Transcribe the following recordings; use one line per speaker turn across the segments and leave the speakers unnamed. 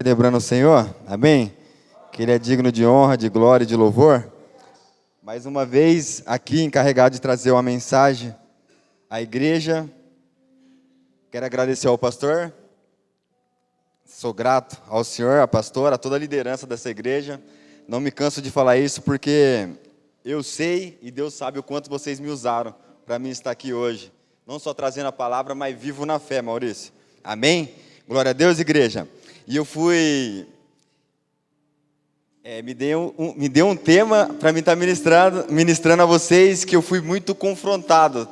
Celebrando o Senhor, amém? Que Ele é digno de honra, de glória e de louvor. Mais uma vez, aqui encarregado de trazer uma mensagem à igreja. Quero agradecer ao pastor. Sou grato ao senhor, à pastora, a toda a liderança dessa igreja. Não me canso de falar isso porque eu sei e Deus sabe o quanto vocês me usaram para mim estar aqui hoje. Não só trazendo a palavra, mas vivo na fé, Maurício. Amém? Glória a Deus, igreja. E eu fui... me deu um tema para mim estar ministrando a vocês, que eu fui muito confrontado,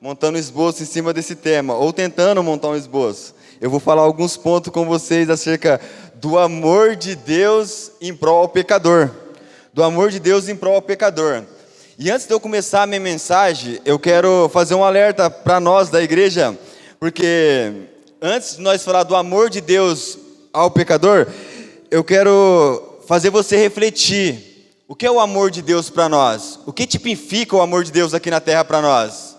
montando um esboço em cima desse tema, ou tentando montar um esboço. Eu vou falar alguns pontos com vocês acerca do amor de Deus em prol ao pecador. Do amor de Deus em prol ao pecador. E antes de eu começar a minha mensagem, eu quero fazer um alerta para nós da igreja, porque antes de nós falar do amor de Deus ao pecador, eu quero fazer você refletir. O que é o amor de Deus para nós? O que tipifica o amor de Deus aqui na terra para nós?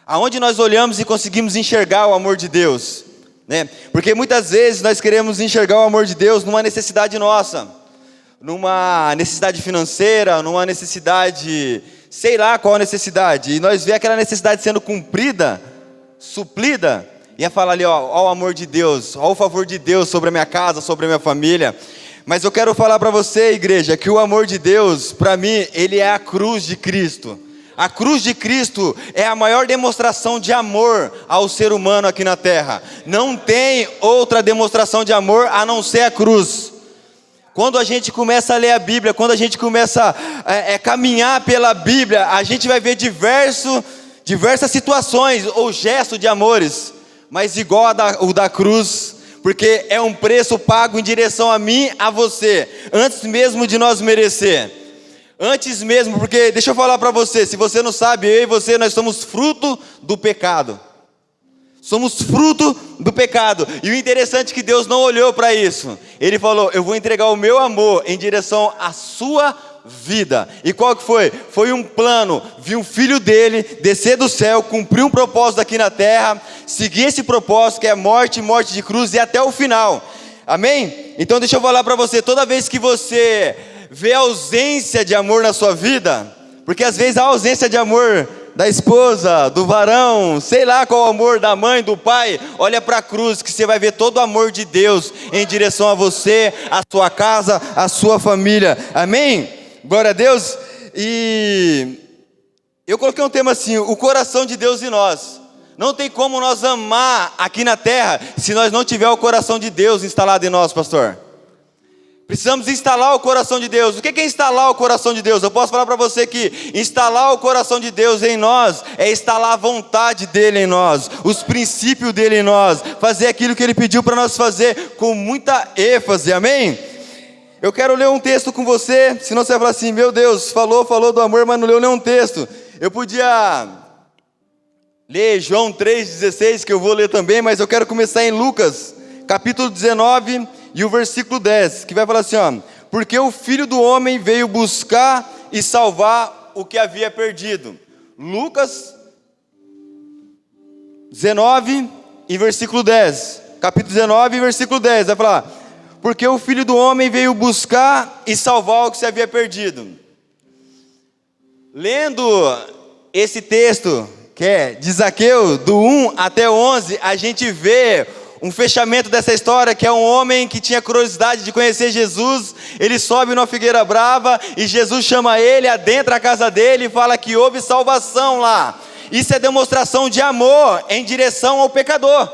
Aonde nós olhamos e conseguimos enxergar o amor de Deus? Né? Porque muitas vezes nós queremos enxergar o amor de Deus numa necessidade nossa, numa necessidade financeira, numa necessidade, sei lá qual necessidade, e nós vemos aquela necessidade sendo cumprida, suplida, e a falar ali, ó o amor de Deus, ó o favor de Deus sobre a minha casa, sobre a minha família. Mas eu quero falar para você, igreja, que o amor de Deus, para mim, ele é a cruz de Cristo. A cruz de Cristo é a maior demonstração de amor ao ser humano aqui na terra. Não tem outra demonstração de amor a não ser a cruz. Quando a gente começa a ler a Bíblia, quando a gente começa a caminhar pela Bíblia, a gente vai ver diversas situações ou gestos de amores, mas igual o da cruz, porque é um preço pago em direção a mim, a você, antes mesmo de nós merecer. Antes mesmo, porque deixa eu falar para você, se você não sabe, eu e você, nós somos fruto do pecado. Somos fruto do pecado. E o interessante é que Deus não olhou para isso. Ele falou, eu vou entregar o meu amor em direção à sua vida. E qual que foi? Foi um plano, vi um filho dele descer do céu, cumprir um propósito aqui na terra, seguir esse propósito que é morte de cruz e até o final. Amém? Então deixa eu falar para você, toda vez que você vê a ausência de amor na sua vida, porque às vezes a ausência de amor da esposa, do varão, sei lá qual o amor da mãe, do pai, olha para a cruz que você vai ver todo o amor de Deus em direção a você, a sua casa, a sua família. Amém? Glória a Deus. E eu coloquei um tema assim, o coração de Deus em nós. Não tem como nós amar aqui na terra se nós não tiver o coração de Deus instalado em nós, pastor. Precisamos instalar o coração de Deus. O que é instalar o coração de Deus? Eu posso falar para você que instalar o coração de Deus em nós é instalar a vontade dele em nós, os princípios dele em nós, fazer aquilo que ele pediu para nós fazer com muita ênfase, amém? Eu quero ler um texto com você, senão você vai falar assim, meu Deus, falou do amor, mas não leu nenhum texto. Eu podia ler João 3,16, que eu vou ler também, mas eu quero começar em Lucas, capítulo 19, e o versículo 10, que vai falar assim, ó, porque o Filho do Homem veio buscar e salvar o que havia perdido. Lucas 19 e versículo 10, capítulo 19 versículo 10, vai falar, porque o Filho do Homem veio buscar e salvar o que se havia perdido. Lendo esse texto, que é de Zaqueu, do 1 até 11, a gente vê um fechamento dessa história, que é um homem que tinha curiosidade de conhecer Jesus. Ele sobe numa figueira brava e Jesus chama ele, adentra a casa dele e fala que houve salvação lá. Isso é demonstração de amor em direção ao pecador,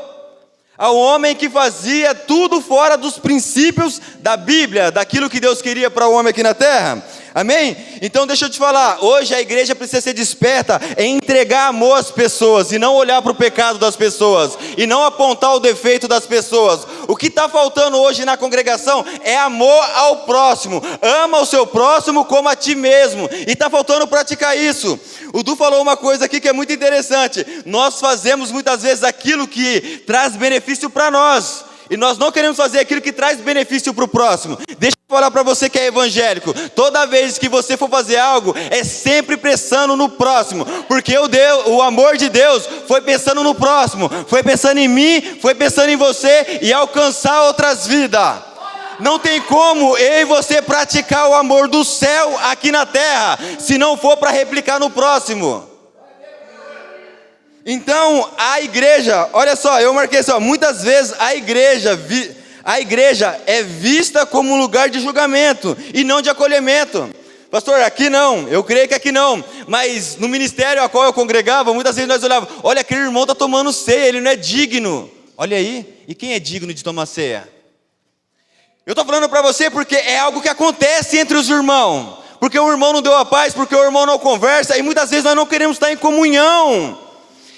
ao homem que fazia tudo fora dos princípios da Bíblia, daquilo que Deus queria para o homem aqui na terra. Amém? Então deixa eu te falar, hoje a igreja precisa ser desperta em entregar amor às pessoas, e não olhar para o pecado das pessoas, e não apontar o defeito das pessoas. O que está faltando hoje na congregação é amor ao próximo. Ama o seu próximo como a ti mesmo, e está faltando praticar isso. O Du falou uma coisa aqui que é muito interessante, nós fazemos muitas vezes aquilo que traz benefício para nós, e nós não queremos fazer aquilo que traz benefício para o próximo. Deixa eu falar para você que é evangélico, toda vez que você for fazer algo, é sempre pensando no próximo, porque o amor de Deus foi pensando no próximo, foi pensando em mim, foi pensando em você e alcançar outras vidas. Não tem como eu e você praticar o amor do céu aqui na terra, se não for para replicar no próximo. Então, a igreja, olha só, eu marquei assim, ó, muitas vezes a igreja é vista como um lugar de julgamento e não de acolhimento. Pastor, aqui não, eu creio que aqui não, mas no ministério a qual eu congregava, muitas vezes nós olhávamos, olha, aquele irmão está tomando ceia, ele não é digno. Olha aí, e quem é digno de tomar ceia? Eu estou falando para você porque é algo que acontece entre os irmãos, porque o irmão não deu a paz, porque o irmão não conversa, e muitas vezes nós não queremos estar em comunhão.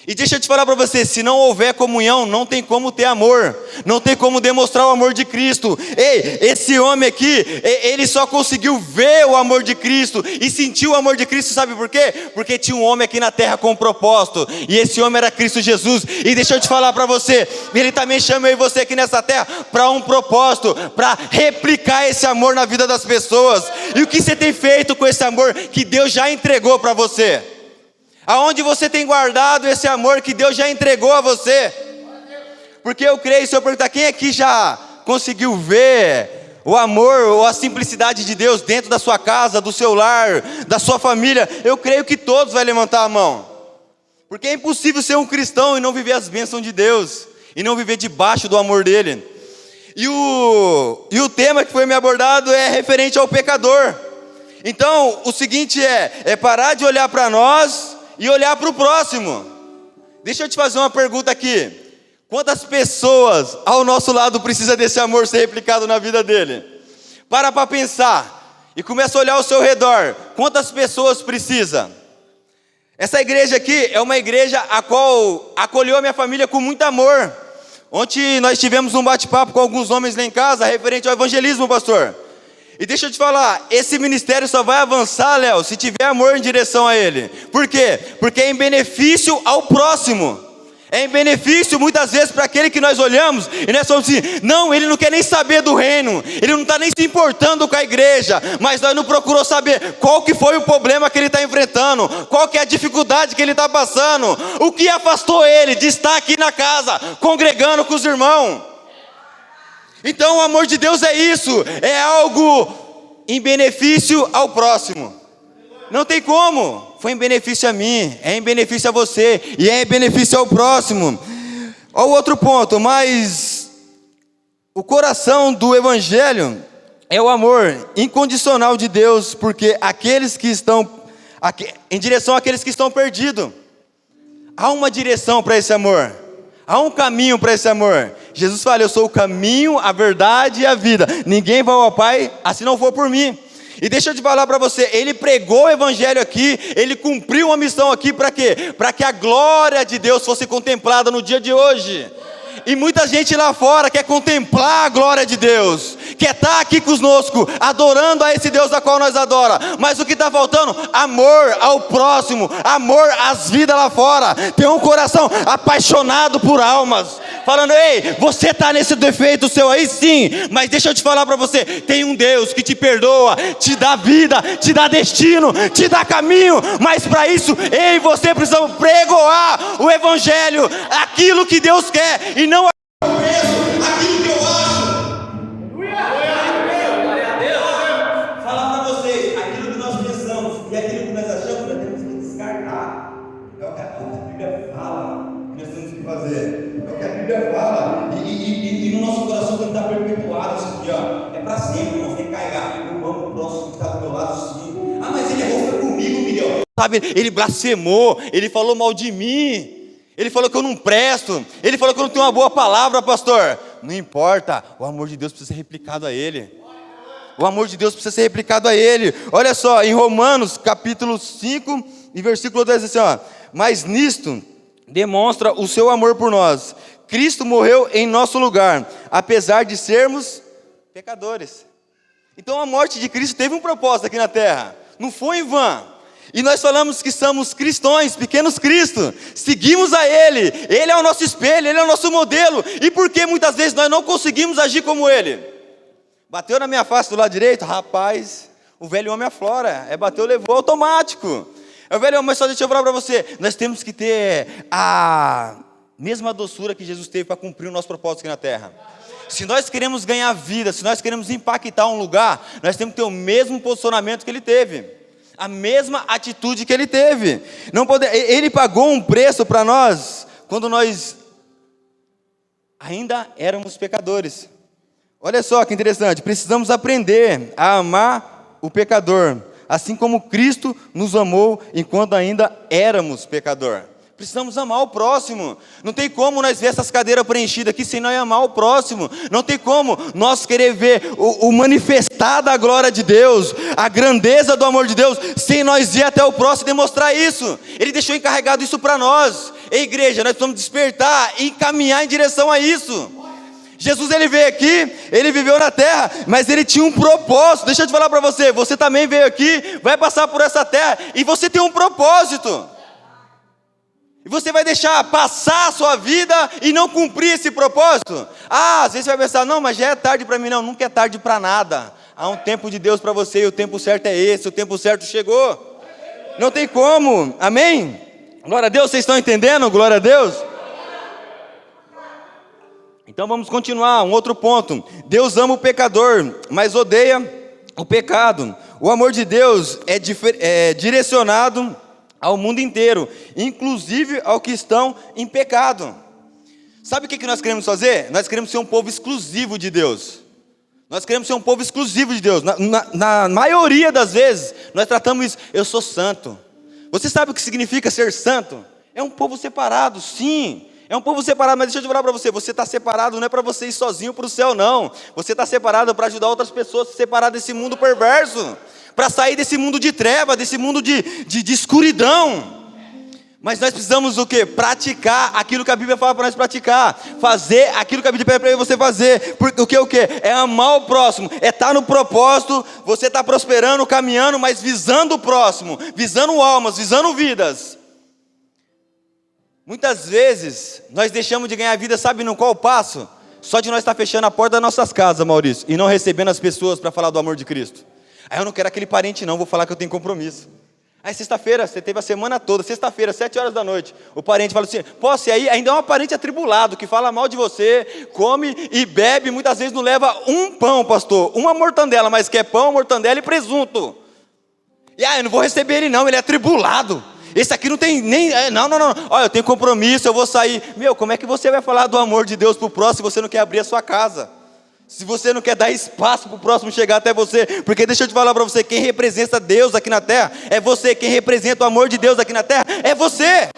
E deixa eu te falar para você, se não houver comunhão, não tem como ter amor, não tem como demonstrar o amor de Cristo. Ei, esse homem aqui, ele só conseguiu ver o amor de Cristo e sentir o amor de Cristo, sabe por quê? Porque tinha um homem aqui na terra com um propósito, e esse homem era Cristo Jesus. E deixa eu te falar para você, ele também chama eu e você aqui nessa terra para um propósito, para replicar esse amor na vida das pessoas. E o que você tem feito com esse amor que Deus já entregou para você? Aonde você tem guardado esse amor que Deus já entregou a você? Porque eu creio, se eu perguntar quem aqui já conseguiu ver o amor ou a simplicidade de Deus dentro da sua casa, do seu lar, da sua família, eu creio que todos vão levantar a mão. Porque é impossível ser um cristão e não viver as bênçãos de Deus, e não viver debaixo do amor dele. E o tema que foi me abordado é referente ao pecador. Então, o seguinte é parar de olhar para nós e olhar para o próximo. Deixa eu te fazer uma pergunta aqui. Quantas pessoas ao nosso lado precisa desse amor ser replicado na vida dele? Para pensar e começa a olhar ao seu redor. Quantas pessoas precisa? Essa igreja aqui é uma igreja a qual acolheu a minha família com muito amor. Ontem nós tivemos um bate-papo com alguns homens lá em casa referente ao evangelismo, pastor. E deixa eu te falar, esse ministério só vai avançar, Léo, se tiver amor em direção a ele. Por quê? Porque é em benefício ao próximo. É em benefício muitas vezes para aquele que nós olhamos e nós falamos assim, não, ele não quer nem saber do reino, ele não está nem se importando com a igreja, mas nós não procuramos saber qual que foi o problema que ele está enfrentando, qual que é a dificuldade que ele está passando, o que afastou ele de estar aqui na casa, congregando com os irmãos. Então o amor de Deus é isso, é algo em benefício ao próximo. Não tem como, foi em benefício a mim, é em benefício a você, e é em benefício ao próximo. Olha o outro ponto, mas o coração do evangelho é o amor incondicional de Deus, porque aqueles que estão, em direção àqueles que estão perdidos, há uma direção para esse amor. Há um caminho para esse amor. Jesus fala, eu sou o caminho, a verdade e a vida. Ninguém vai ao Pai, assim não for por mim. E deixa eu te falar para você, ele pregou o evangelho aqui, ele cumpriu uma missão aqui para quê? Para que a glória de Deus fosse contemplada no dia de hoje. E muita gente lá fora quer contemplar a glória de Deus, quer estar aqui conosco, adorando a esse Deus da qual nós adora. Mas o que está faltando? Amor ao próximo, amor às vidas lá fora. Tem um coração apaixonado por almas, falando, ei, você está nesse defeito seu aí? Sim, mas deixa eu te falar para você, tem um Deus que te perdoa, te dá vida, te dá destino, te dá caminho. Mas para isso, eu e você precisamos pregoar o evangelho, aquilo que Deus quer, e não aquilo que eu acho. Glória a Deus. Falar para vocês, aquilo que nós pensamos e aquilo que nós achamos, nós temos que descartar. É o que a Bíblia fala que nós temos que fazer. É o que a Bíblia fala. E no nosso coração tem que estar perpetuado isso aqui, ó. É para sempre, não tem que carregar. Eu amo o próximo que está do meu lado, sim. Ah, mas ele errou, foi comigo, Miguel. Sabe, ele blasfemou, ele falou mal de mim. Ele falou que eu não presto, ele falou que eu não tenho uma boa palavra, pastor. Não importa, o amor de Deus precisa ser replicado a ele. O amor de Deus precisa ser replicado a ele. Olha só, em Romanos capítulo 5 e versículo 10, assim, ó. Mas nisto demonstra o seu amor por nós. Cristo morreu em nosso lugar, apesar de sermos pecadores. Então a morte de Cristo teve um propósito aqui na terra, não foi em vão. E nós falamos que somos cristãos, pequenos Cristo, seguimos a Ele, Ele é o nosso espelho, Ele é o nosso modelo. E por que muitas vezes nós não conseguimos agir como Ele? Bateu na minha face do lado direito, rapaz, o velho homem aflora, bateu, levou automático. O velho homem, mas só deixa eu falar para você, nós temos que ter a mesma doçura que Jesus teve para cumprir o nosso propósito aqui na terra. Se nós queremos ganhar vida, se nós queremos impactar um lugar, nós temos que ter o mesmo posicionamento que ele teve, a mesma atitude que ele teve. Ele pagou um preço para nós quando nós ainda éramos pecadores. Olha só que interessante, precisamos aprender a amar o pecador, assim como Cristo nos amou enquanto ainda éramos pecador. Precisamos amar o próximo. Não tem como nós ver essas cadeiras preenchidas aqui sem nós amar o próximo. Não tem como nós querer ver o manifestar da glória de Deus, a grandeza do amor de Deus, sem nós ir até o próximo e demonstrar isso. Ele deixou encarregado isso para nós. Ei, igreja, nós precisamos despertar e caminhar em direção a isso. Jesus, ele veio aqui, ele viveu na terra, mas ele tinha um propósito. Deixa eu te falar para você, você também veio aqui, vai passar por essa terra, e você tem um propósito. E você vai deixar passar a sua vida e não cumprir esse propósito? Às vezes você vai pensar, não, mas já é tarde para mim. Não, nunca é tarde para nada. Há um tempo de Deus para você, e o tempo certo é esse, o tempo certo chegou. Não tem como, amém? Glória a Deus, vocês estão entendendo? Glória a Deus. Então vamos continuar, um outro ponto. Deus ama o pecador, mas odeia o pecado. O amor de Deus é direcionado ao mundo inteiro, inclusive ao que estão em pecado. Sabe o que nós queremos fazer? Nós queremos ser um povo exclusivo de Deus. Nós queremos ser um povo exclusivo de Deus. Na maioria das vezes, nós tratamos isso, eu sou santo. Você sabe o que significa ser santo? É um povo separado, sim. É um povo separado, mas deixa eu te falar para você, você está separado não é para você ir sozinho para o céu, não. Você está separado para ajudar outras pessoas a se separar desse mundo perverso, para sair desse mundo de treva, desse mundo de escuridão. Mas nós precisamos o quê? Praticar aquilo que a Bíblia fala para nós praticar, fazer aquilo que a Bíblia pede para você fazer. Porque o quê? É amar o próximo, é estar no propósito, você está prosperando, caminhando, mas visando o próximo, visando almas, visando vidas. Muitas vezes, nós deixamos de ganhar vida, sabe no qual passo? Só de nós estar fechando a porta das nossas casas, Maurício, e não recebendo as pessoas para falar do amor de Cristo. Aí eu não quero aquele parente não, vou falar que eu tenho compromisso. Aí sexta-feira, você teve a semana toda, sexta-feira, 7 horas da noite, o parente fala assim, posso ir aí? Ainda é um parente atribulado, que fala mal de você, come e bebe, muitas vezes não leva um pão, pastor, uma mortandela, mas quer pão, mortandela e presunto. E eu não vou receber ele não, ele é atribulado. Esse aqui não tem nem... Não. Olha, eu tenho compromisso, eu vou sair. Como é que você vai falar do amor de Deus para o próximo se você não quer abrir a sua casa? Se você não quer dar espaço para o próximo chegar até você? Porque deixa eu te falar para você, quem representa Deus aqui na terra é você. Quem representa o amor de Deus aqui na terra é você.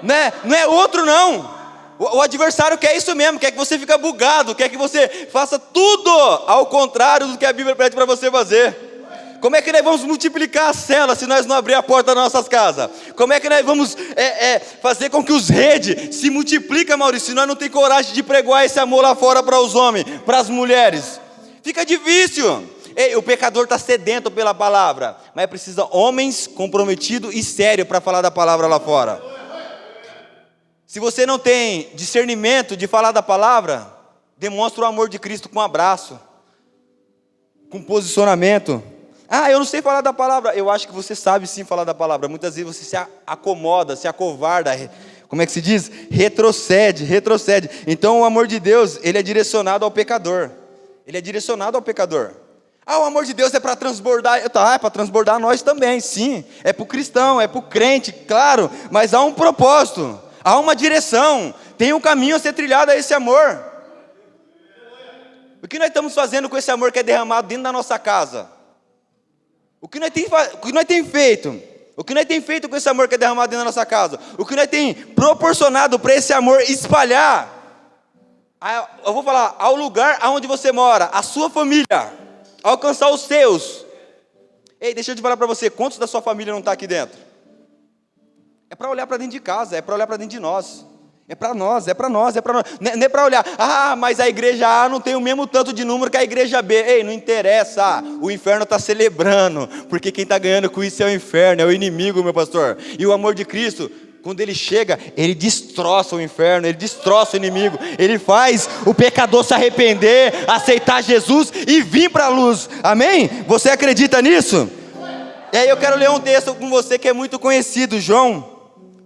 Né? Não é outro não. O adversário quer isso mesmo, quer que você fique bugado, quer que você faça tudo ao contrário do que a Bíblia pede para você fazer. Como é que nós vamos multiplicar a cela se nós não abrir a porta das nossas casas? Como é que nós vamos fazer com que os redes se multipliquem, Maurício, se nós não temos coragem de pregoar esse amor lá fora para os homens, para as mulheres? Fica difícil. O pecador está sedento pela palavra, mas precisa homens comprometidos e sérios para falar da palavra lá fora. Se você não tem discernimento de falar da palavra, demonstra o amor de Cristo com um abraço, com posicionamento. Eu não sei falar da palavra. Eu acho que você sabe sim falar da palavra. Muitas vezes você se acomoda, se acovarda, como é que se diz? Retrocede. Então o amor de Deus, ele é direcionado ao pecador. Ele é direcionado ao pecador. O amor de Deus é para transbordar. É para transbordar nós também, sim. É para o cristão, é para o crente, claro. Mas há um propósito, há uma direção. Tem um caminho a ser trilhado a esse amor. O que nós estamos fazendo com esse amor que é derramado dentro da nossa casa? O que nós tem feito? O que nós tem feito com esse amor que é derramado dentro da nossa casa? O que nós tem proporcionado para esse amor espalhar? Eu vou falar, ao lugar onde você mora, a sua família, alcançar os seus. Deixa eu te falar para você, quantos da sua família não está aqui dentro? É para olhar para dentro de casa, é para olhar para dentro de nós. É para nós. Não é para olhar, mas a igreja A não tem o mesmo tanto de número que a igreja B. Não interessa, o inferno está celebrando, porque quem está ganhando com isso é o inferno, é o inimigo, meu pastor. E o amor de Cristo, quando ele chega, ele destroça o inferno, ele destroça o inimigo, ele faz o pecador se arrepender, aceitar Jesus e vir para a luz. Amém? Você acredita nisso? E aí eu quero ler um texto com você que é muito conhecido, João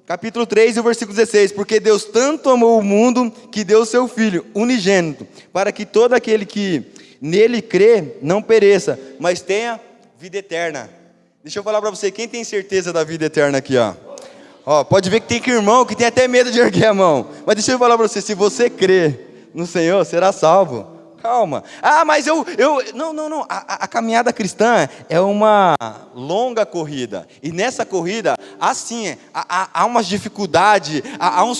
capítulo 3 e o versículo 16. Porque Deus tanto amou o mundo que deu o seu Filho unigênito, para que todo aquele que nele crê não pereça, mas tenha vida eterna. Deixa eu falar para você, quem tem certeza da vida eterna aqui, ó? Ó, pode ver que tem irmão que tem até medo de erguer a mão. Mas deixa eu falar para você, se você crê no Senhor, será salvo. Calma. Ah, mas não. A caminhada cristã é uma longa corrida. E nessa corrida, assim, há umas dificuldades, há uns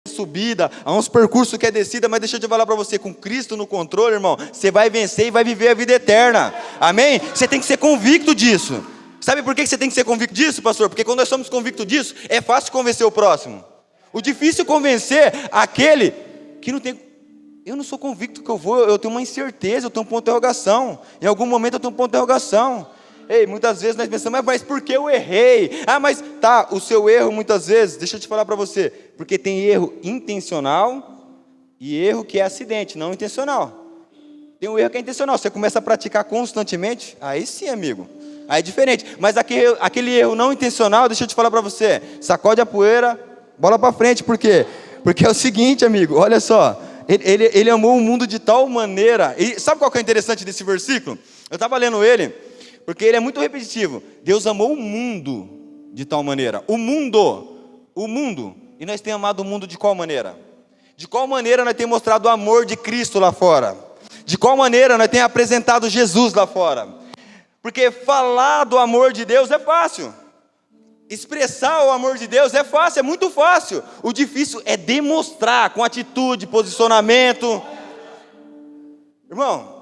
subida, há uns percursos que é descida, mas deixa eu te falar para você, com Cristo no controle, irmão, você vai vencer e vai viver a vida eterna. Amém? Você tem que ser convicto disso. Sabe por que você tem que ser convicto disso, pastor? Porque quando nós somos convictos disso, é fácil convencer o próximo. O difícil é convencer aquele que não tem... Eu não sou convicto que eu vou, eu tenho uma incerteza, eu tenho um ponto de interrogação. Em algum momento eu tenho um ponto de interrogação. Ei, muitas vezes nós pensamos, mas por que eu errei? Ah, mas tá, o seu erro muitas vezes, deixa eu te falar para você, porque tem erro intencional e erro que é acidente, não intencional. Tem um erro que é intencional, você começa a praticar constantemente, aí sim, amigo, aí é diferente. Mas aquele erro não intencional, deixa eu te falar para você, sacode a poeira, bola para frente, por quê? Porque é o seguinte, amigo, olha só, ele amou o mundo de tal maneira, e sabe qual que é o interessante desse versículo? Eu estava lendo ele, porque ele é muito repetitivo. Deus amou o mundo de tal maneira. O mundo. E nós temos amado o mundo de qual maneira? De qual maneira nós temos mostrado o amor de Cristo lá fora? De qual maneira nós temos apresentado Jesus lá fora? Porque falar do amor de Deus é fácil. Expressar o amor de Deus é fácil, é muito fácil. O difícil é demonstrar com atitude, posicionamento. Irmão,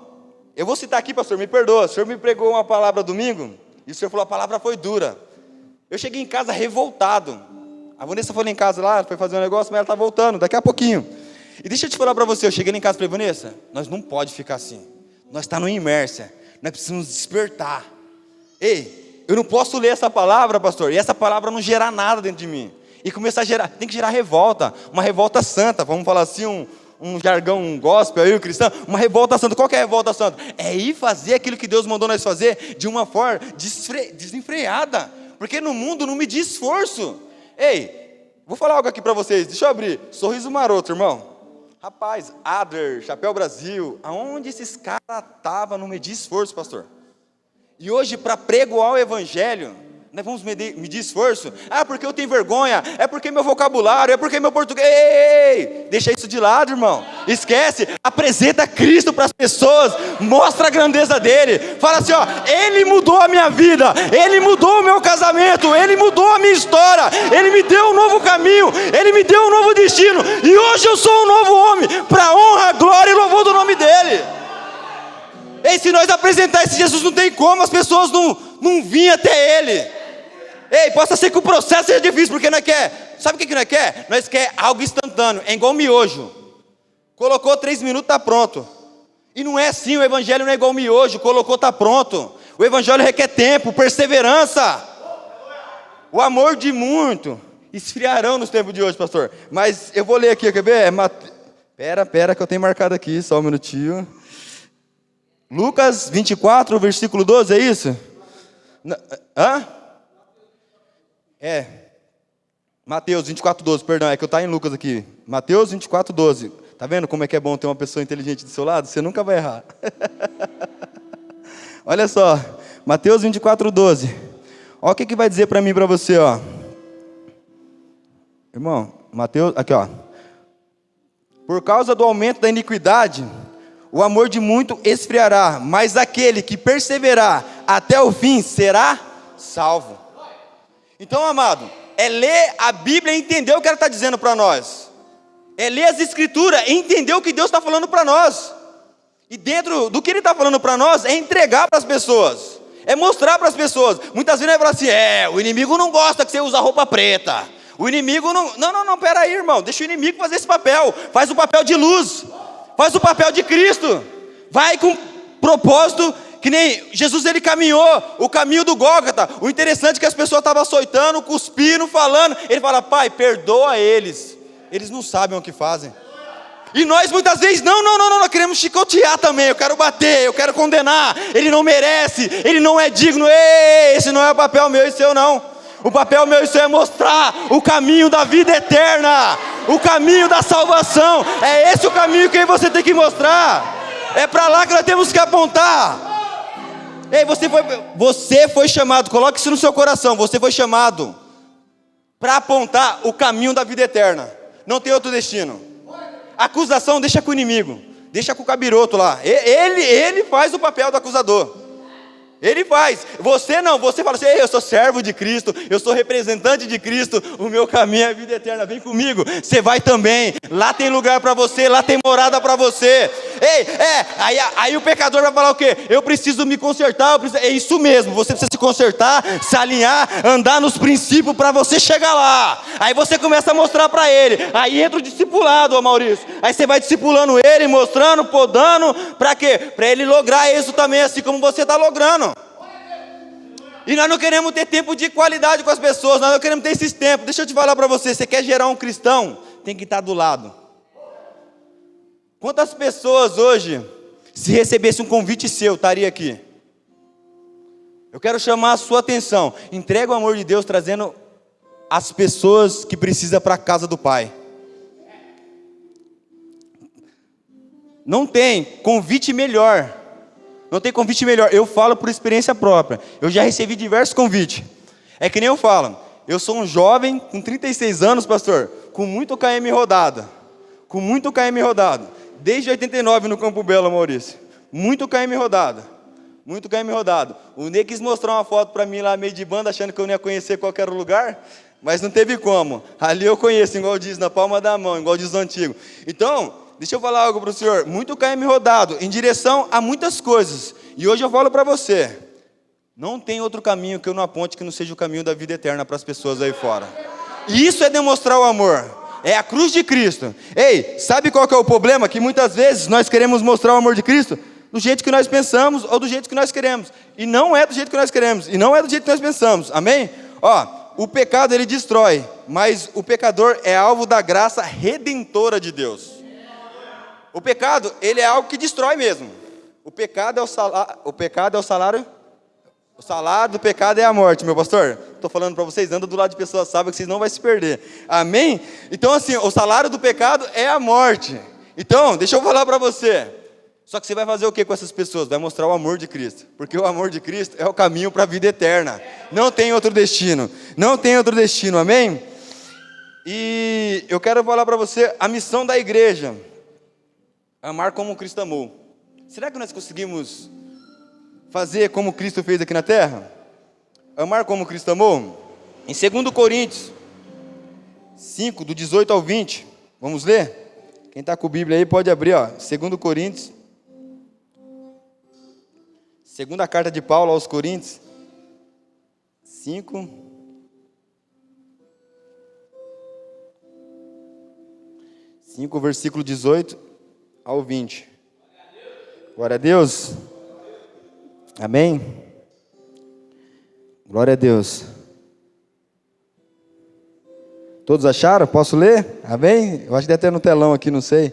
eu vou citar aqui, pastor, me perdoa. O senhor me pregou uma palavra domingo, e o senhor falou, a palavra foi dura. Eu cheguei em casa revoltado. A Vanessa foi lá em casa, lá, foi fazer um negócio, mas ela está voltando, daqui a pouquinho. E deixa eu te falar para você, eu cheguei lá em casa e falei, Vanessa, nós não pode ficar assim. Nós estamos no inércia, nós precisamos despertar. Ei, eu não posso ler essa palavra, pastor, e essa palavra não gerar nada dentro de mim. E começar a gerar, tem que gerar revolta, uma revolta santa, vamos falar assim, um jargão, um gospel aí, o cristão, uma revolta santa. Qual que é a revolta santa? É ir fazer aquilo que Deus mandou nós fazer de uma forma desenfreada, porque no mundo não medir esforço. Ei, vou falar algo aqui para vocês, deixa eu abrir, Sorriso Maroto, irmão. Rapaz, Adler, Chapéu Brasil, aonde esses caras estavam no medir esforço, pastor? E hoje, para pregoar o evangelho, nós vamos medir esforço? Ah, porque eu tenho vergonha, é porque meu vocabulário, é porque meu português... Ei, deixa isso de lado, irmão. Esquece, apresenta Cristo para as pessoas, mostra a grandeza dele. Fala assim, ó, ele mudou a minha vida, ele mudou o meu casamento, ele mudou a minha história, ele me deu um novo caminho, ele me deu um novo destino, e hoje eu sou um novo homem, para honra, glória e louvor do nome dele. Ei, se nós apresentar esse Jesus, não tem como, as pessoas não vinham até ele. Ei, possa ser que o processo seja difícil, porque nós quer, sabe o que nós quer? Nós quer algo instantâneo, é igual miojo. Colocou 3 minutos, está pronto. E não é assim, o evangelho não é igual miojo, colocou, está pronto. O evangelho requer tempo, perseverança. O amor de muito esfriarão nos tempos de hoje, pastor. Mas eu vou ler aqui, quer ver? Pera que eu tenho marcado aqui, só um minutinho. Lucas 24, versículo 12, é isso? Hã? Mateus 24, 12, perdão, é que eu estou em Lucas aqui. Mateus 24, 12. Tá vendo como é que é bom ter uma pessoa inteligente do seu lado? Você nunca vai errar. Olha só, Mateus 24, 12. Olha o que vai dizer para mim e para você, ó. Irmão, Mateus, aqui ó. Por causa do aumento da iniquidade, o amor de muito esfriará, mas aquele que perseverar até o fim será salvo. Então, amado, é ler a Bíblia e entender o que ela está dizendo para nós. É ler as Escrituras e entender o que Deus está falando para nós. E dentro do que Ele está falando para nós, é entregar para as pessoas. É mostrar para as pessoas. Muitas vezes vai falar assim, o inimigo não gosta que você usa roupa preta. O inimigo não... Não, pera aí, irmão. Deixa o inimigo fazer esse papel. Faz o papel de luz. Faz o papel de Cristo. Vai com propósito... Que nem Jesus, ele caminhou o caminho do Gólgota. O interessante é que as pessoas estavam açoitando, cuspindo, falando. Ele fala, Pai, perdoa eles. Eles não sabem o que fazem. E nós muitas vezes, não, nós queremos chicotear também. Eu quero bater, eu quero condenar. Ele não merece, ele não é digno. Ei, esse não é o papel meu e seu não. O papel meu isso é mostrar o caminho da vida eterna, o caminho da salvação. É esse o caminho que você tem que mostrar. É para lá que nós temos que apontar. Ei, você foi chamado, coloque isso no seu coração, você foi chamado para apontar o caminho da vida eterna. Não tem outro destino. A acusação deixa com o inimigo, deixa com o capiroto lá. Ele faz o papel do acusador. Ele faz, você não, você fala assim: ei, eu sou servo de Cristo, eu sou representante de Cristo, o meu caminho é a vida eterna, vem comigo, você vai também, lá tem lugar para você, lá tem morada para você. Ei, aí o pecador vai falar o quê? Eu preciso me consertar, é isso mesmo, você precisa se consertar, se alinhar, andar nos princípios para você chegar lá. Aí você começa a mostrar para ele, aí entra o discipulado, ô Maurício, aí você vai discipulando ele, mostrando, podando, para quê? Para ele lograr isso também, assim como você está logrando. E nós não queremos ter tempo de qualidade com as pessoas, nós não queremos ter esses tempos. Deixa eu te falar para você, você quer gerar um cristão, tem que estar do lado. Quantas pessoas hoje, se recebesse um convite seu, estaria aqui? Eu quero chamar a sua atenção, entrega o amor de Deus trazendo as pessoas que precisam para a casa do Pai. Não tem convite melhor. Não tem convite melhor, eu falo por experiência própria, eu já recebi diversos convites. É que nem eu falo, eu sou um jovem com 36 anos, pastor, com muito KM rodado, desde 89 no Campo Belo, Maurício, muito KM rodado. O Ney quis mostrar uma foto para mim lá, meio de banda, achando que eu não ia conhecer qualquer lugar, mas não teve como, ali eu conheço, igual diz, na palma da mão, igual diz o antigo. Então, deixa eu falar algo para o senhor, muito KM rodado, em direção a muitas coisas, e hoje eu falo para você, não tem outro caminho que eu não aponte que não seja o caminho da vida eterna para as pessoas aí fora. E isso é demonstrar o amor, é a cruz de Cristo. Ei, sabe qual que é o problema? Que muitas vezes nós queremos mostrar o amor de Cristo do jeito que nós pensamos, ou do jeito que nós queremos, e não é do jeito que nós queremos, e não é do jeito que nós pensamos, amém? O pecado ele destrói, mas o pecador é alvo da graça redentora de Deus. O pecado, ele é algo que destrói mesmo. O pecado é o salário. O salário do pecado é a morte, meu pastor. Estou falando para vocês, anda do lado de pessoas sábias que vocês não vão se perder. Amém? Então assim, o salário do pecado é a morte. Então, deixa eu falar para você. Só que você vai fazer o que com essas pessoas? Vai mostrar o amor de Cristo. Porque o amor de Cristo é o caminho para a vida eterna. Não tem outro destino. Não tem outro destino, amém? E eu quero falar para você a missão da igreja. Amar como Cristo amou. Será que nós conseguimos fazer como Cristo fez aqui na terra? Amar como Cristo amou? Em 2 Coríntios 5, do 18 ao 20. Vamos ler? Quem está com a Bíblia aí pode abrir, ó. 2 Coríntios. Segunda carta de Paulo aos Coríntios. 5. Versículo 18 ao 20. Glória a Deus. Amém? Glória a Deus. Todos acharam? Posso ler? Amém? Eu acho que deve ter no telão aqui, não sei.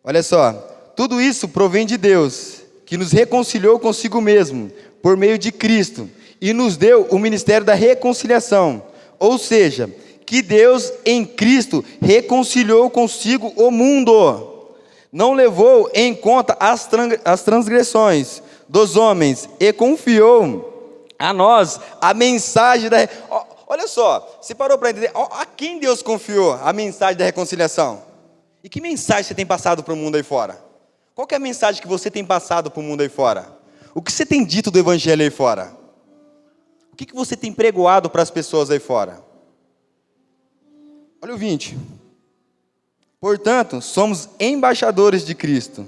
Olha só. Tudo isso provém de Deus, que nos reconciliou consigo mesmo, por meio de Cristo, e nos deu o ministério da reconciliação. Ou seja, que Deus em Cristo reconciliou consigo o mundo. Não levou em conta as transgressões dos homens e confiou a nós a mensagem da... Olha só, você parou para entender a quem Deus confiou a mensagem da reconciliação? E que mensagem você tem passado para o mundo aí fora? Qual que é a mensagem que você tem passado para o mundo aí fora? O que você tem dito do evangelho aí fora? O que você tem pregoado para as pessoas aí fora? Olha o 20. Portanto, somos embaixadores de Cristo,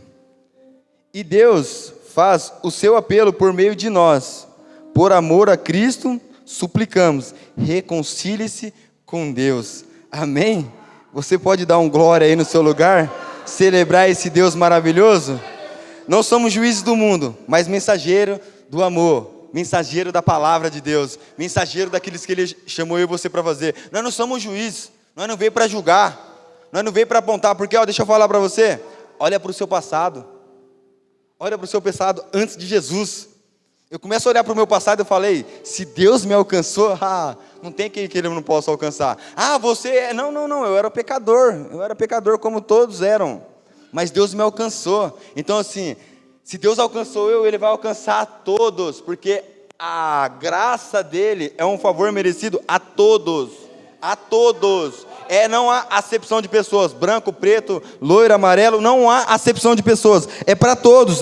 e Deus faz o seu apelo por meio de nós. Por amor a Cristo, suplicamos, reconcilie-se com Deus. Amém? Você pode dar um glória aí no seu lugar? Celebrar esse Deus maravilhoso? Não somos juízes do mundo, mas mensageiro do amor, mensageiro da palavra de Deus, mensageiro daqueles que Ele chamou eu e você para fazer. Nós não somos juízes, nós não veio para julgar. Nós não veio para apontar, porque deixa eu falar para você, olha para o seu passado antes de Jesus. Eu começo a olhar para o meu passado e eu falei, se Deus me alcançou, não tem quem que Ele não possa alcançar. Você, não, eu era pecador como todos eram, mas Deus me alcançou. Então assim, se Deus alcançou eu, Ele vai alcançar a todos, porque a graça dEle é um favor merecido a todos, não há acepção de pessoas, branco, preto, loiro, amarelo, não há acepção de pessoas, é para todos,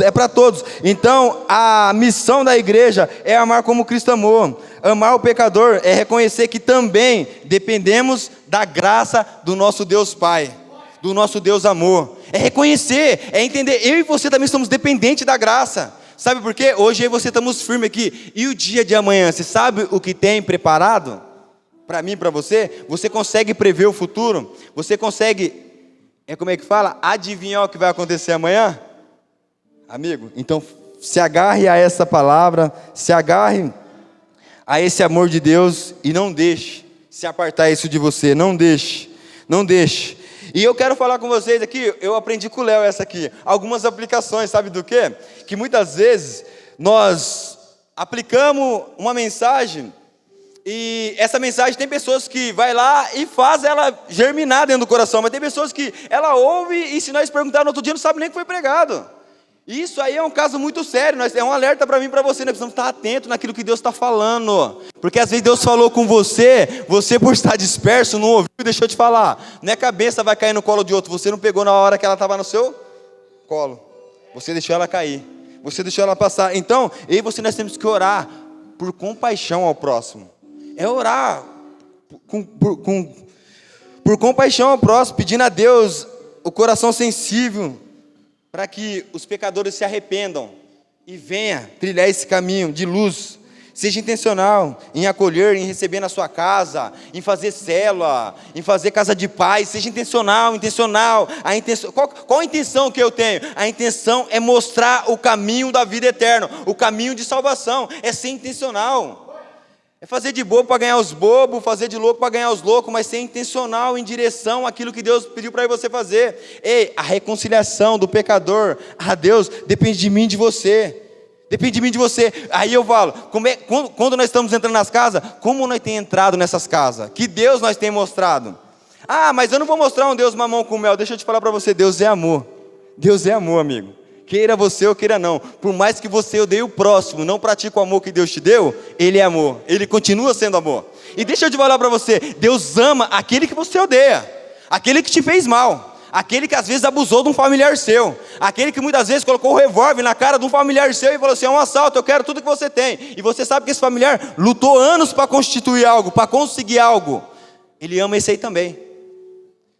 então a missão da igreja é amar como Cristo amou. Amar o pecador é reconhecer que também dependemos da graça do nosso Deus Pai, do nosso Deus amor, é reconhecer, é entender, eu e você também somos dependentes da graça. Sabe por quê? Hoje eu e você estamos firmes aqui, e o dia de amanhã, você sabe o que tem preparado? Para mim, para você, você consegue prever o futuro? Você consegue, como é que fala? Adivinhar o que vai acontecer amanhã? Amigo, então se agarre a essa palavra, se agarre a esse amor de Deus e não deixe se apartar isso de você, não deixe. E eu quero falar com vocês aqui, eu aprendi com o Léo essa aqui, algumas aplicações, sabe do quê? Que muitas vezes nós aplicamos uma mensagem, e essa mensagem tem pessoas que vai lá e faz ela germinar dentro do coração, mas tem pessoas que ela ouve e se nós perguntar no outro dia não sabe nem o que foi pregado. E isso aí é um caso muito sério, é um alerta para mim e para você, nós precisamos estar atento naquilo que Deus está falando, porque às vezes Deus falou com você por estar disperso, não ouviu e deixou de falar, não é cabeça vai cair no colo de outro, você não pegou na hora que ela estava no seu colo, você deixou ela cair, você deixou ela passar. Então, eu e você nós temos que orar por compaixão ao próximo, é orar por compaixão ao próximo, pedindo a Deus o coração sensível, para que os pecadores se arrependam e venha trilhar esse caminho de luz. Seja intencional em acolher, em receber na sua casa, em fazer célula, em fazer casa de paz. Seja intencional. Qual a intenção que eu tenho? A intenção é mostrar o caminho da vida eterna, o caminho de salvação, é ser intencional. É fazer de bobo para ganhar os bobos, fazer de louco para ganhar os loucos, mas ser intencional em direção àquilo que Deus pediu para você fazer. Ei, a reconciliação do pecador a Deus depende de mim e de você. Aí eu falo, quando nós estamos entrando nas casas, como nós temos entrado nessas casas? Que Deus nós temos mostrado? Mas eu não vou mostrar um Deus mamão com mel. Deixa eu te falar para você, Deus é amor. Deus é amor, amigo. Queira você ou queira não, por mais que você odeie o próximo, não pratique o amor que Deus te deu, Ele é amor, Ele continua sendo amor. E deixa eu te falar para você, Deus ama aquele que você odeia, aquele que te fez mal, aquele que às vezes abusou de um familiar seu, aquele que muitas vezes colocou o revólver na cara de um familiar seu e falou assim, é um assalto, eu quero tudo que você tem. E você sabe que esse familiar lutou anos para constituir algo, para conseguir algo. Ele ama esse aí também.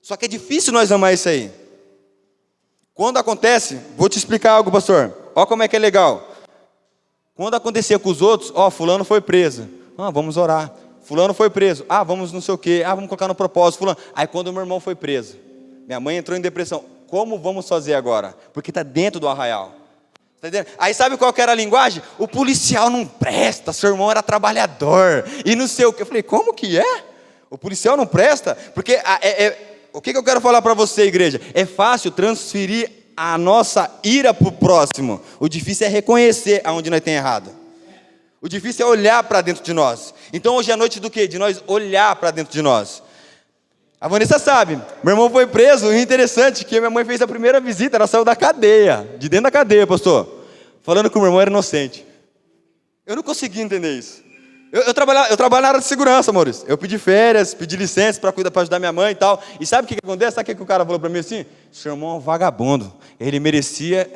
Só que é difícil nós amar esse aí. Quando acontece, vou te explicar algo, pastor. Olha como é que é legal. Quando acontecia com os outros, fulano foi preso. Vamos orar. Fulano foi preso. Vamos não sei o quê. Vamos colocar no propósito. Fulano. Aí quando o meu irmão foi preso, minha mãe entrou em depressão. Como vamos fazer agora? Porque está dentro do arraial. Tá entendendo? Aí sabe qual que era a linguagem? O policial não presta, seu irmão era trabalhador. E não sei o quê. Eu falei, como que é? O policial não presta? Porque o que eu quero falar para você, igreja? É fácil transferir a nossa ira para o próximo. O difícil é reconhecer aonde nós temos errado. O difícil é olhar para dentro de nós. Então hoje é a noite do quê? De nós olhar para dentro de nós. A Vanessa sabe, meu irmão foi preso, e interessante que minha mãe fez a primeira visita, ela saiu da cadeia, de dentro da cadeia, pastor, falando que o meu irmão era inocente. Eu não consegui entender isso. Eu trabalho na área de segurança, Maurício. Eu pedi férias, pedi licença para ajudar minha mãe e tal. E sabe o que acontece? Sabe o que o cara falou para mim assim? Seu irmão é um vagabundo. Ele merece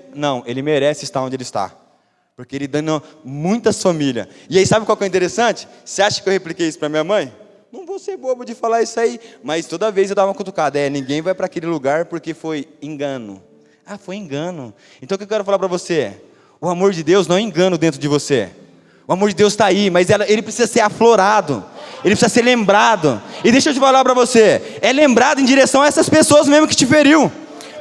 estar onde ele está. Porque ele dando muitas famílias. E aí sabe qual que é interessante? Você acha que eu repliquei isso para minha mãe? Não vou ser bobo de falar isso aí. Mas toda vez eu dava uma cutucada. Ninguém vai para aquele lugar porque foi engano. Foi engano. Então o que eu quero falar para você? O amor de Deus não é engano dentro de você. O amor de Deus está aí, mas ele precisa ser aflorado, ele precisa ser lembrado. E deixa eu te falar para você, é lembrado em direção a essas pessoas mesmo que te feriu.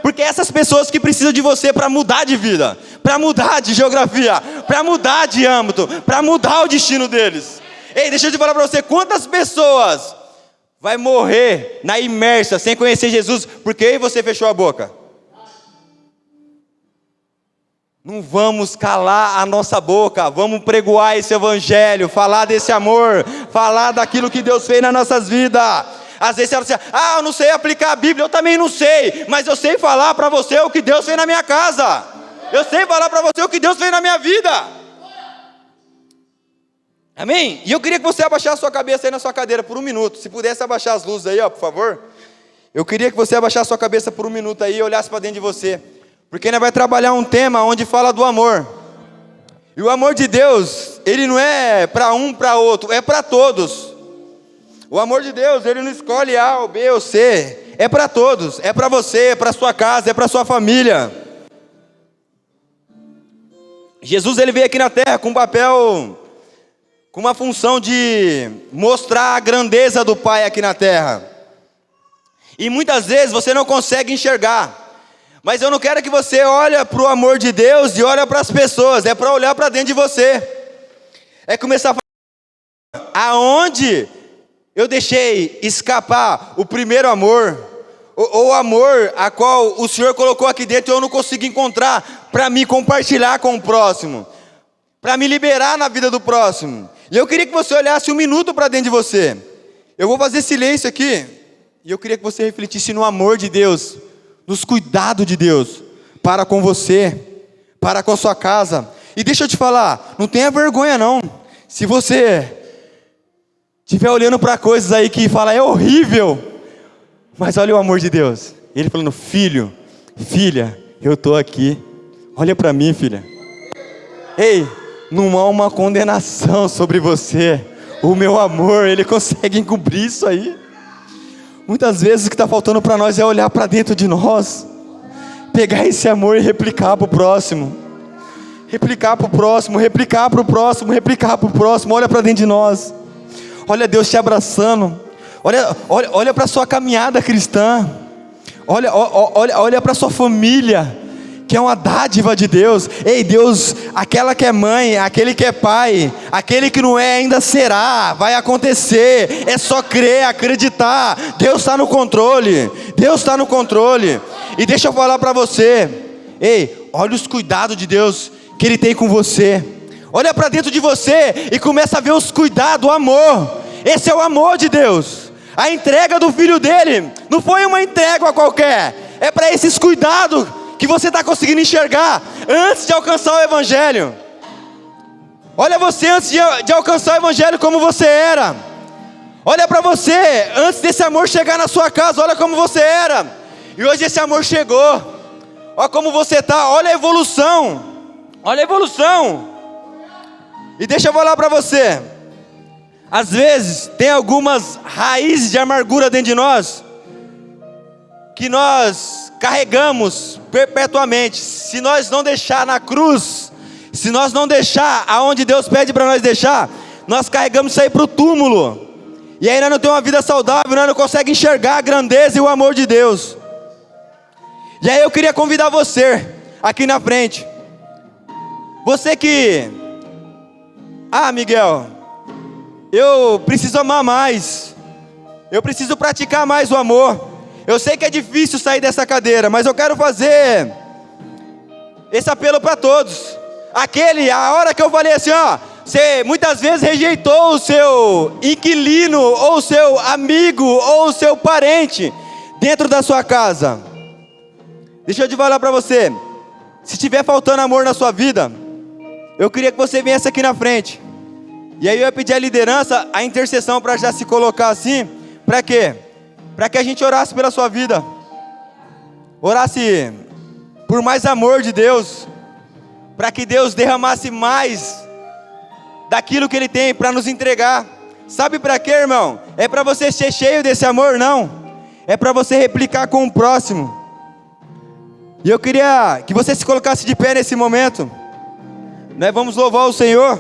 Porque essas pessoas que precisam de você para mudar de vida, para mudar de geografia, para mudar de âmbito, para mudar o destino deles. Ei, deixa eu te falar para você, quantas pessoas vai morrer na imersa sem conhecer Jesus, porque aí você fechou a boca? Não vamos calar a nossa boca, vamos pregoar esse evangelho, falar desse amor, falar daquilo que Deus fez nas nossas vidas. Às vezes você fala assim, eu não sei aplicar a Bíblia, eu também não sei, mas eu sei falar para você o que Deus fez na minha casa. Eu sei falar para você o que Deus fez na minha vida. Amém? E eu queria que você abaixasse a sua cabeça aí na sua cadeira por um minuto. Se pudesse abaixar as luzes aí, por favor. Eu queria que você abaixasse a sua cabeça por um minuto aí e olhasse para dentro de você. Porque nós vai trabalhar um tema onde fala do amor. E o amor de Deus, ele não é para um, para outro, é para todos. O amor de Deus, ele não escolhe A ou B ou C. É para todos, é para você, é para sua casa, é para sua família. Jesus, ele veio aqui na terra com um papel, com uma função de mostrar a grandeza do Pai aqui na terra. E muitas vezes você não consegue enxergar. Mas eu não quero que você olhe para o amor de Deus e olhe para as pessoas. É para olhar para dentro de você. É começar a falar, aonde eu deixei escapar o primeiro amor, ou o amor a qual o Senhor colocou aqui dentro e eu não consigo encontrar para me compartilhar com o próximo, para me liberar na vida do próximo. E eu queria que você olhasse um minuto para dentro de você. Eu vou fazer silêncio aqui e eu queria que você refletisse no amor de Deus, nos cuidados de Deus, para com você, para com a sua casa. E deixa eu te falar, não tenha vergonha não, se você estiver olhando para coisas aí que fala, é horrível, mas olha o amor de Deus, Ele falando, filho, filha, eu estou aqui, olha para mim, filha. Ei, não há uma condenação sobre você, o meu amor, Ele consegue encobrir isso aí. Muitas vezes o que está faltando para nós é olhar para dentro de nós, pegar esse amor e replicar para o próximo, replicar para o próximo, replicar para o próximo, replicar para o próximo. Olha para dentro de nós, olha Deus te abraçando, olha para a sua caminhada cristã, olha para a sua família, que é uma dádiva de Deus. Ei, Deus, aquela que é mãe, aquele que é pai, aquele que não é ainda será, vai acontecer, é só crer, acreditar. Deus está no controle, Deus está no controle. E deixa eu falar para você, ei, olha os cuidados de Deus que Ele tem com você. Olha para dentro de você e começa a ver os cuidados, o amor. Esse é o amor de Deus. A entrega do Filho dele não foi uma entrega qualquer, é para esses cuidados que você está conseguindo enxergar antes de alcançar o Evangelho. Olha você antes de alcançar o Evangelho como você era. Olha para você antes desse amor chegar na sua casa, olha como você era. E hoje esse amor chegou. Olha como você está, olha a evolução. Olha a evolução. E deixa eu falar para você. Às vezes tem algumas raízes de amargura dentro de nós que nós carregamos perpetuamente. Se nós não deixar na cruz, se nós não deixar aonde Deus pede para nós deixar, nós carregamos isso aí para o túmulo. E aí nós não temos uma vida saudável, nós não conseguimos enxergar a grandeza e o amor de Deus. E aí eu queria convidar você aqui na frente. Você que, Miguel, eu preciso amar mais, eu preciso praticar mais o amor. Eu sei que é difícil sair dessa cadeira, mas eu quero fazer esse apelo para todos. A hora que eu falei assim, você muitas vezes rejeitou o seu inquilino, ou o seu amigo, ou o seu parente dentro da sua casa. Deixa eu te falar para você, se estiver faltando amor na sua vida, eu queria que você viesse aqui na frente. E aí eu ia pedir a liderança, a intercessão para já se colocar assim. Para quê? Para que a gente orasse pela sua vida, orasse por mais amor de Deus, para que Deus derramasse mais daquilo que Ele tem para nos entregar. Sabe para quê, irmão? É para você ser cheio desse amor? Não, é para você replicar com o próximo. E eu queria que você se colocasse de pé nesse momento. Nós vamos louvar o Senhor.